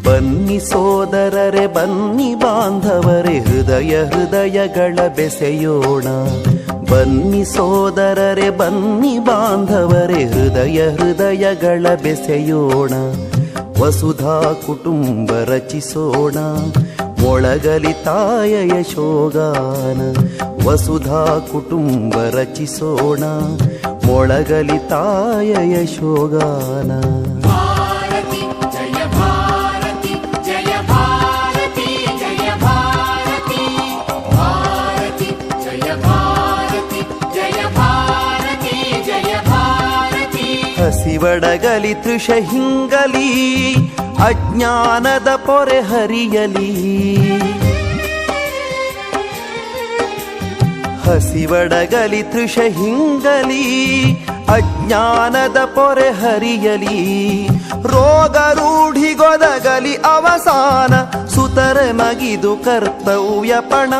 ಬನ್ನಿ ಸೋದರರೆ ಬನ್ನಿ ಬಾಂಧವರೇ ಹೃದಯ ಹೃದಯಗಳ ಬೆಸೆಯೋಣ. ಬನ್ನಿ ಸೋದರರೆ ಬನ್ನಿ ಬಾಂಧವರೇ ಹೃದಯ ಹೃದಯಗಳ ಬೆಸೆಯೋಣ. ವಸುಧಾ ಕುಟುಂಬ ರಚಿಸೋಣ ಮೊಳಗಲಿ ತಾಯ ಯಶೋಗಾನ. ವಸುಧಾ ಕುಟುಂಬ ರಚಿಸೋಣ ಮೊಳಗಲಿ ತಾಯ ಯಶೋಗಾನ. ಹಸಿವಡಗಲಿ ತೃಷ ಹಿಂಗಲಿ ಅಜ್ಞಾನದ ಪೊರೆ ಹರಿಯಲಿ. ಹಸಿವಡಗಲಿ ತೃಷ ಹಿಂಗಲಿ ಅಜ್ಞಾನದ ಪೊರೆ ಹರಿಯಲಿ. ರೋಗ ರೂಢಿಗೊದಗಲಿ ಅವಸಾನ ಸುತರ ಮಗಿದು ಕರ್ತವ್ಯ ಪಣ.